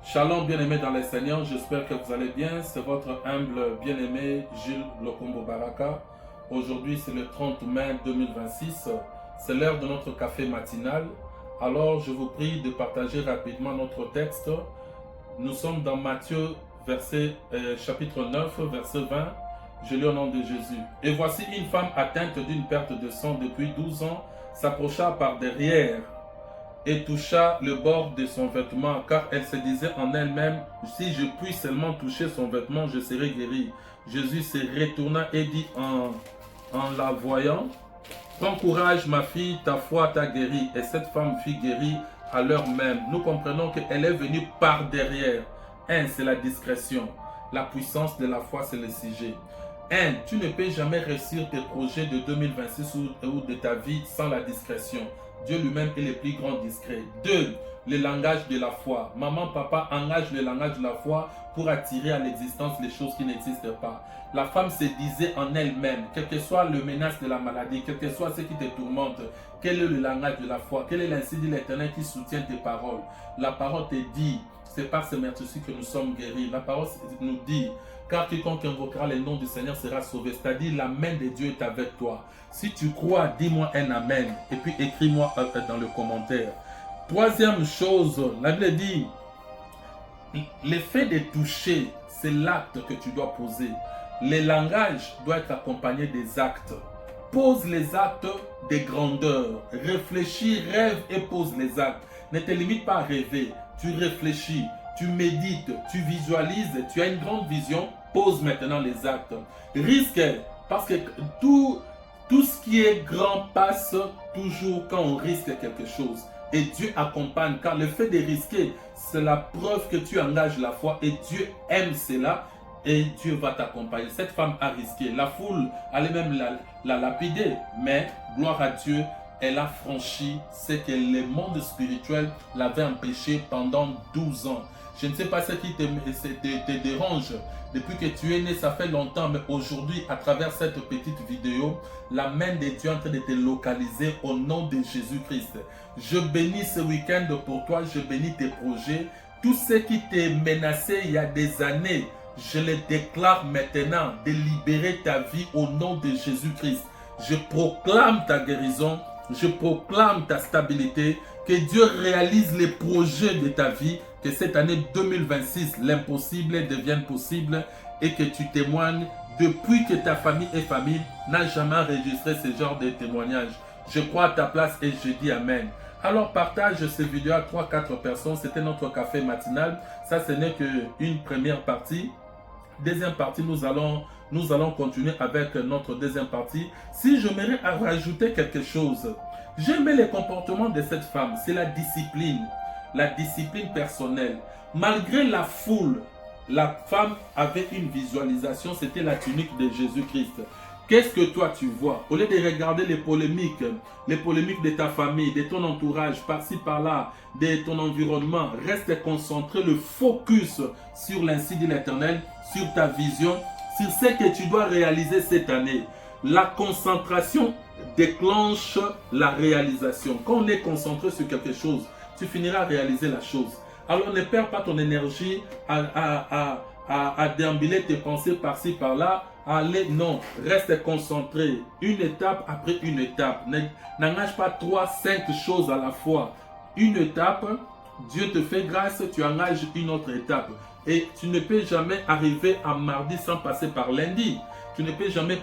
Shalom bien-aimé dans les Seigneurs, j'espère que vous allez bien. C'est votre humble bien-aimé Gilles Lokombo Baraka. Aujourd'hui c'est le 30 mai 2026, c'est l'heure de notre café matinal. Alors je vous prie de partager rapidement notre texte. Nous sommes dans Matthieu chapitre 9, verset 20. Je lis au nom de Jésus. Et voici une femme atteinte d'une perte de sang depuis 12 ans s'approcha par derrière et toucha le bord de son vêtement, car elle se disait en elle-même, si je puis seulement toucher son vêtement, je serai guérie. Jésus se retourna et dit en la voyant, prends courage ma fille, ta foi t'a guérie. Et cette femme fut guérie à l'heure même. Nous comprenons qu'elle est venue par derrière. C'est la discrétion. La puissance de la foi, c'est le sujet. Tu ne peux jamais réussir tes projets de 2026 ou de ta vie sans la discrétion. Dieu lui-même est le plus grand discret. 2. Le langage de la foi. Maman, papa engage le langage de la foi pour attirer à l'existence les choses qui n'existent pas. La femme se disait en elle-même, quel que soit le menace de la maladie, quel que soit ce qui te tourmente, quel est le langage de la foi, quel est l'ainsi dit l'Éternel qui soutient tes paroles. La parole te dit, c'est par ce merci que nous sommes guéris. La parole nous dit, car quiconque invoquera le nom du Seigneur sera sauvé. C'est-à-dire la main de Dieu est avec toi. Si tu crois, dis-moi un amen. Et puis écris-moi dans le commentaire. Troisième chose, la Bible dit, le fait de toucher, c'est l'acte que tu dois poser. Le langage doit être accompagné des actes. Pose les actes de grandeur. Réfléchis, rêve et pose les actes. Ne te limite pas à rêver. Tu réfléchis, tu médites, tu visualises, tu as une grande vision. Pose maintenant les actes. Risque, parce que tout ce qui est grand passe toujours quand on risque quelque chose. Et Dieu accompagne, car le fait de risquer, c'est la preuve que tu engages la foi et Dieu aime cela et Dieu va t'accompagner. Cette femme a risqué. La foule allait même la lapider, mais gloire à Dieu, elle a franchi ce que le monde spirituel l'avait empêché pendant 12 ans. Je ne sais pas ce qui te dérange. Depuis que tu es né, ça fait longtemps, mais aujourd'hui, à travers cette petite vidéo, la main de Dieu est en train de te localiser au nom de Jésus-Christ. Je bénis ce week-end pour toi, je bénis tes projets. Tout ce qui t'est menacé il y a des années, je le déclare maintenant de libérer ta vie au nom de Jésus-Christ. Je proclame ta guérison, je proclame ta stabilité, que Dieu réalise les projets de ta vie, que cette année 2026, l'impossible devienne possible et que tu témoignes depuis que ta famille n'a jamais enregistré ce genre de témoignage. Je crois à ta place et je dis Amen. Alors partage cette vidéo à 3-4 personnes. C'était notre café matinal. Ça, ce n'est qu'une première partie. Deuxième partie, nous allons continuer avec notre deuxième partie. Si j'aimerais rajouter quelque chose, j'aimais le comportement de cette femme. C'est la discipline personnelle. Malgré la foule, la femme avait une visualisation, c'était la tunique de Jésus-Christ. Qu'est-ce que toi tu vois? Au lieu de regarder les polémiques de ta famille, de ton entourage, par-ci par-là, de ton environnement, reste concentré, le focus sur l'insi de l'Éternel, sur ta vision, sur ce que tu dois réaliser cette année. La concentration déclenche la réalisation. Quand on est concentré sur quelque chose, tu finiras à réaliser la chose. Alors ne perds pas ton énergie à déambuler tes pensées par-ci par-là. Allez, non, reste concentré. Une étape après une étape. N'engage pas 3-5 choses à la fois. Une étape, Dieu te fait grâce, tu engages une autre étape. Et tu ne peux jamais arriver à mardi sans passer par lundi. Tu ne peux jamais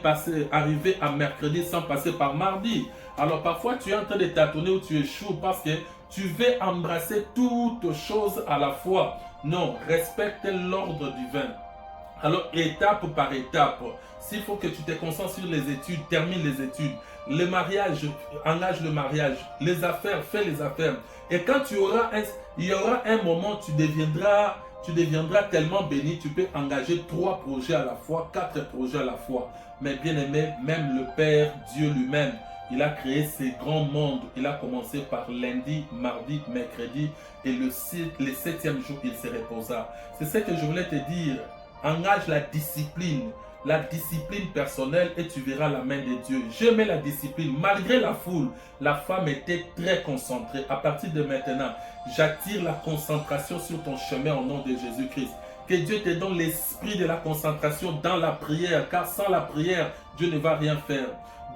arriver à mercredi sans passer par mardi. Alors parfois tu es en train de tâtonner ou tu échoues parce que tu veux embrasser toutes choses à la fois. Non, respecte l'ordre divin. Alors étape par étape, s'il faut que tu te concentres sur les études, termine les études. Le mariage, engage le mariage. Les affaires, fais les affaires. Et quand il y aura un moment, tu deviendras tellement béni, tu peux engager 3 projets à la fois, 4 projets à la fois. Mais bien aimé, même le Père, Dieu lui-même, il a créé ces grands mondes. Il a commencé par lundi, mardi, mercredi. Et le 7e jour, il se reposa. C'est ce que je voulais te dire. Engage la discipline. la discipline personnelle et tu verras la main de Dieu. J'aimais la discipline. Malgré la foule, la femme était très concentrée. À partir de maintenant, j'attire la concentration sur ton chemin au nom de Jésus-Christ. Que Dieu te donne l'esprit de la concentration dans la prière, car sans la prière, Dieu ne va rien faire.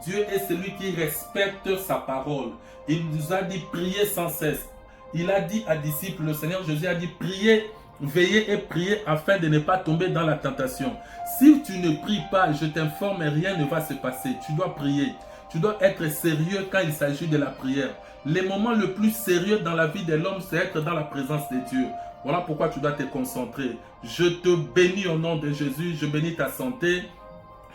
Dieu est celui qui respecte sa parole. Il nous a dit prier sans cesse. Il a dit à disciples, le Seigneur Jésus a dit priez, veillez et priez afin de ne pas tomber dans la tentation. Si tu ne pries pas, je t'informe, rien ne va se passer. Tu dois prier. Tu dois être sérieux quand il s'agit de la prière. Le moment le plus sérieux dans la vie de l'homme, c'est être dans la présence de Dieu. Voilà pourquoi tu dois te concentrer. Je te bénis au nom de Jésus. Je bénis ta santé.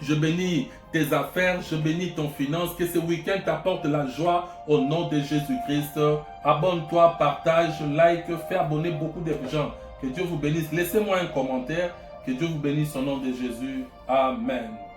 Je bénis tes affaires. Je bénis ton finance. Que ce week-end t'apporte la joie au nom de Jésus-Christ. Abonne-toi, partage, like, fais abonner beaucoup de gens. Que Dieu vous bénisse. Laissez-moi un commentaire. Que Dieu vous bénisse au nom de Jésus. Amen.